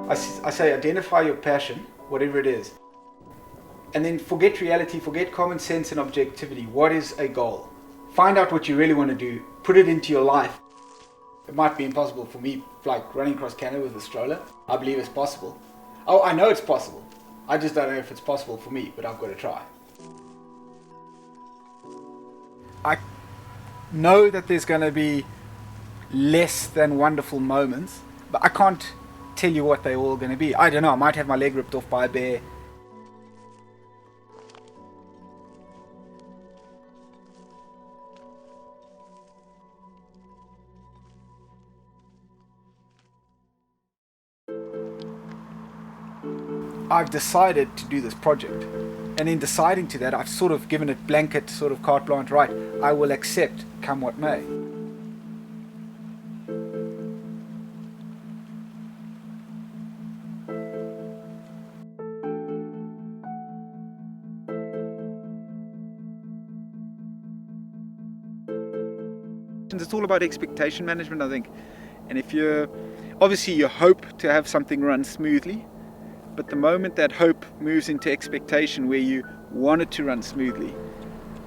I say identify your passion, whatever it is, and then forget reality, forget common sense and objectivity. What is a goal? Find out what you really want to do, put it into your life. It might be impossible for me, like running across Canada with a stroller. I believe it's possible. Oh, I know it's possible. I just don't know if it's possible for me, but I've got to try. I know that there's going to be less than wonderful moments, but I can't tell you what they're all going to be. I don't know, I might have my leg ripped off by a bear. I've decided to do this project, and in deciding to that, I've sort of given it blanket sort of carte blanche, right? I will accept come what may. It's all about expectation management, I think. And if you're, obviously you hope to have something run smoothly, but the moment that hope moves into expectation where you want it to run smoothly,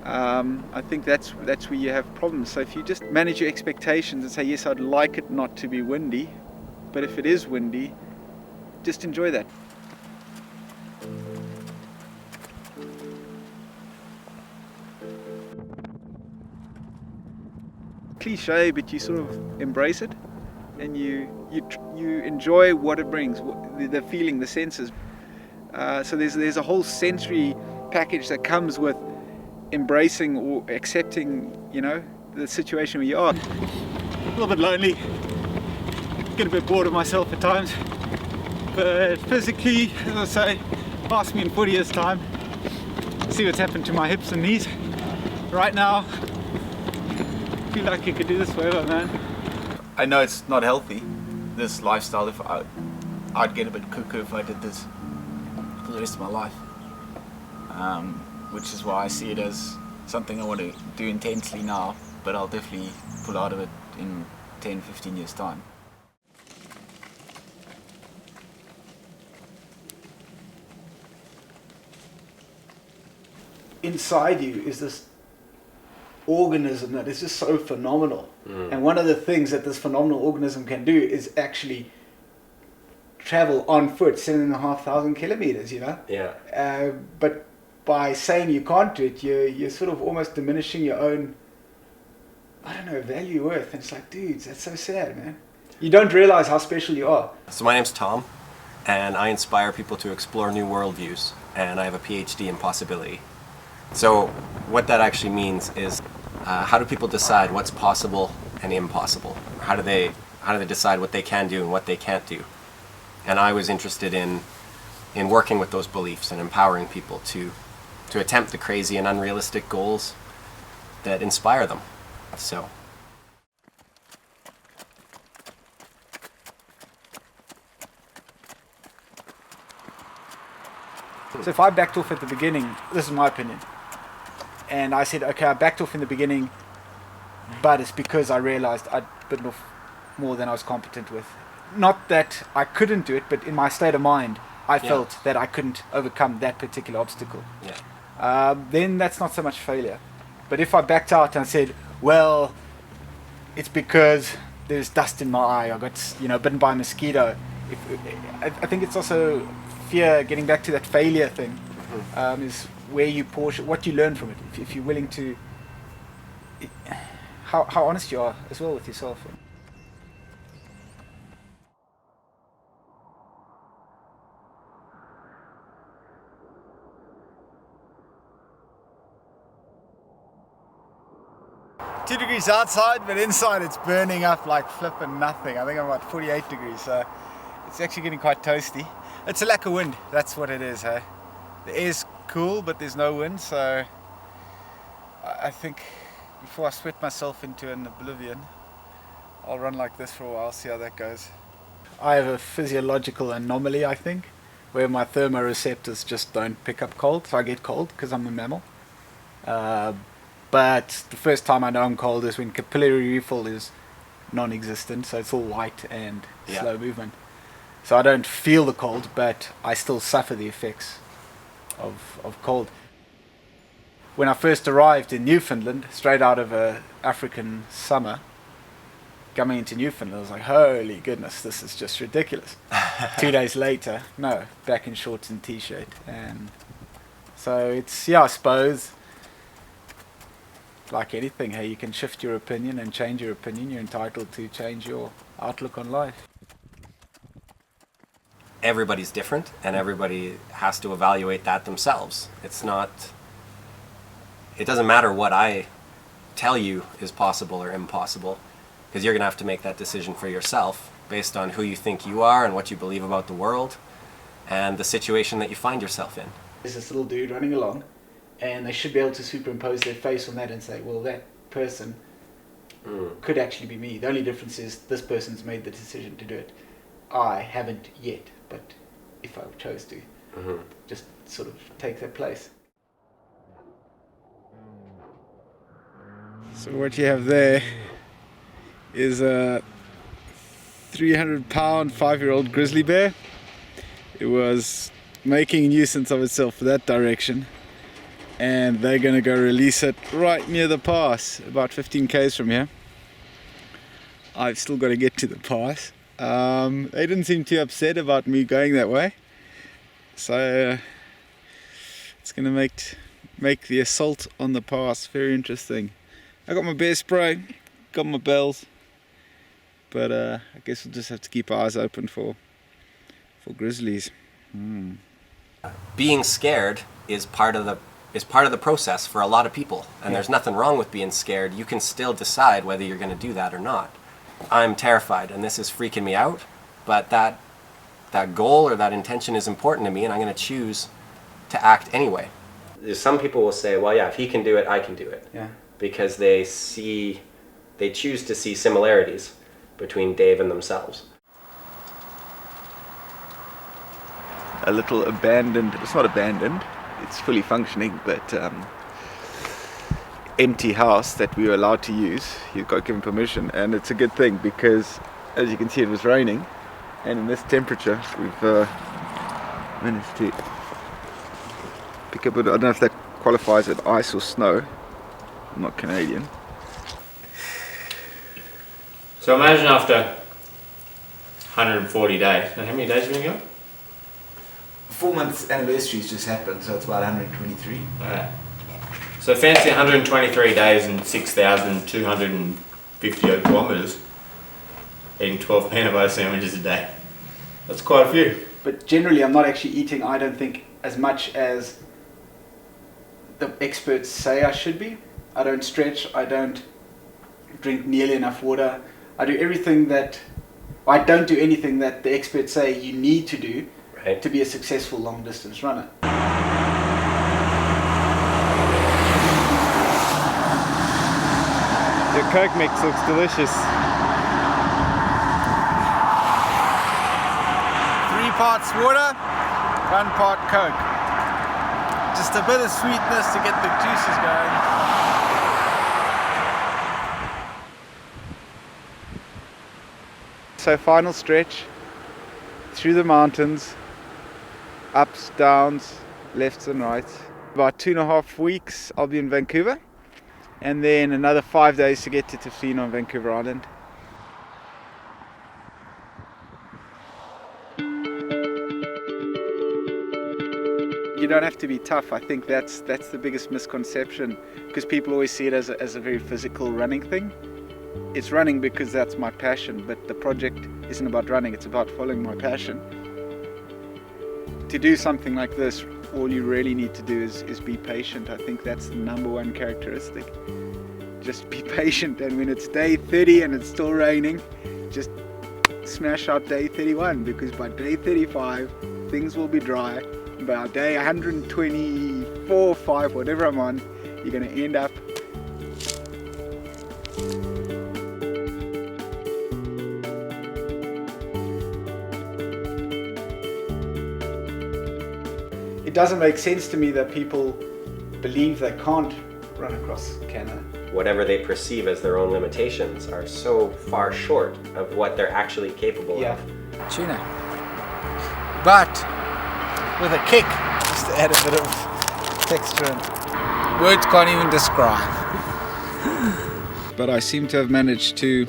I think that's where you have problems. So if you just manage your expectations and say, yes, I'd like it not to be windy, but if it is windy, just enjoy that. Cliche, but you sort of embrace it, and you enjoy what it brings, the feeling, the senses. So there's a whole sensory package that comes with embracing or accepting, you know, the situation where you are. A little bit lonely, get a bit bored of myself at times, but physically, as I say, ask me in 40 years' time, see what's happened to my hips and knees. Right now, I feel like you could do this forever, man. I know it's not healthy, this lifestyle. If I'd get a bit cuckoo if I did this for the rest of my life, which is why I see it as something I want to do intensely now, but I'll definitely pull out of it in 10-15 years time. Inside you is this organism that is just so phenomenal. And one of the things that this phenomenal organism can do is actually travel on foot 7,500 kilometers, you know? Yeah. But by saying you can't do it, you're sort of almost diminishing your own, I don't know, value, worth. And it's like, dudes, that's so sad, man. You don't realize how special you are. So my name's Tom, and I inspire people to explore new worldviews, and I have a PhD in possibility. So what that actually means is, how do people decide what's possible and impossible? How do they decide what they can do and what they can't do? And I was interested in working with those beliefs and empowering people to attempt the crazy and unrealistic goals that inspire them. So if I backed off at the beginning, this is my opinion, and I said, okay, I backed off in the beginning, but it's because I realized I'd bitten off more than I was competent with. Not that I couldn't do it, but in my state of mind, I felt that I couldn't overcome that particular obstacle. Then that's not so much failure. But if I backed out and said, well, it's because there's dust in my eye, I got, you know, bitten by a mosquito. I think it's also fear, getting back to that failure thing, is where you portion what you learn from it. If you're willing to, how honest you are as well with yourself. Two degrees outside, but inside it's burning up like flipping nothing. I think I'm about 48 degrees, so it's actually getting quite toasty. It's a lack of wind, that's what it is. The air's cool, but there's no wind, so I think before I sweat myself into an oblivion, I'll run like this for a while, see how that goes. I have a physiological anomaly, I think, where my thermoreceptors just don't pick up cold, so I get cold because I'm a mammal. But the first time I know I'm cold is when capillary refill is non-existent, so it's all white and slow movement. So I don't feel the cold, but I still suffer the effects of cold. When I first arrived in Newfoundland, straight out of a African summer, coming into Newfoundland, I was like, holy goodness, this is just ridiculous. 2 days later, no, back in shorts and t-shirt. And so it's, I suppose, like anything, hey, you can shift your opinion and change your opinion. You're entitled to change your outlook on life. Everybody's different, and everybody has to evaluate that themselves. It doesn't matter what I tell you is possible or impossible, because you're going to have to make that decision for yourself based on who you think you are and what you believe about the world and the situation that you find yourself in. There's this little dude running along, and they should be able to superimpose their face on that and say, well, that person could actually be me. The only difference is this person's made the decision to do it. I haven't yet, but if I chose to, just sort of take that place. So what you have there is a 300-pound 5-year-old grizzly bear. It was making a nuisance of itself for that direction, and they're going to go release it right near the pass, about 15 k's from here. I've still got to get to the pass. They didn't seem too upset about me going that way, so it's going to make the assault on the pass very interesting. I got my bear spray, got my bells, but I guess we'll just have to keep our eyes open for grizzlies. Being scared is part of the process for a lot of people, and there's nothing wrong with being scared. You can still decide whether you're going to do that or not. I'm terrified, and this is freaking me out, but that goal or that intention is important to me, and I'm going to choose to act anyway. Some people will say, well, yeah, if he can do it, I can do it. Yeah. Because they choose to see similarities between Dave and themselves. A little abandoned, it's not abandoned, it's fully functioning, but empty house that we were allowed to use. You've got given permission, and it's a good thing because, as you can see, it was raining, and in this temperature we've managed to pick up I don't know if that qualifies as ice or snow. I'm not Canadian. So imagine after 140 days, how many days have you been going? 4 months anniversary's just happened, so it's about 123. Alright. So fancy 123 days and 6,250 odd kilometres eating 12 peanut butter sandwiches a day. That's quite a few. But generally I'm not actually eating, I don't think, as much as the experts say I should be. I don't stretch, I don't drink nearly enough water. I don't do anything that the experts say you need to do to be a successful long distance runner. Your Coke mix looks delicious. 3 parts water, 1 part Coke. Just a bit of sweetness to get the juices going. So final stretch through the mountains, ups, downs, lefts and rights. About 2.5 weeks I'll be in Vancouver, and then another 5 days to get to Toffino on Vancouver Island. You don't have to be tough. I think that's the biggest misconception, because people always see it as a very physical running thing. It's running because that's my passion, but the project isn't about running, it's about following my passion. To do something like this, all you really need to do is be patient. I think that's the number one characteristic. Just be patient, and when it's day 30 and it's still raining, just smash out day 31, because by day 35 things will be dry. By day 124, 5, whatever I'm on, you're going to end up It doesn't make sense to me that people believe they can't run across Canada. Whatever they perceive as their own limitations are so far short of what they're actually capable of. Tuna. but with a kick, just to add a bit of texture and words can't even describe. But I seem to have managed to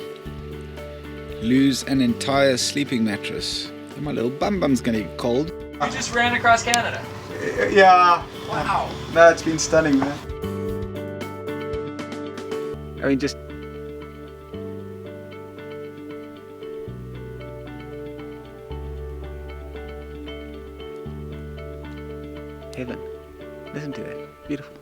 lose an entire sleeping mattress. And my little bum's gonna get cold. You just ran across Canada. Yeah. Wow. No, it's been stunning, man. I mean, just heaven. Listen to that. Beautiful.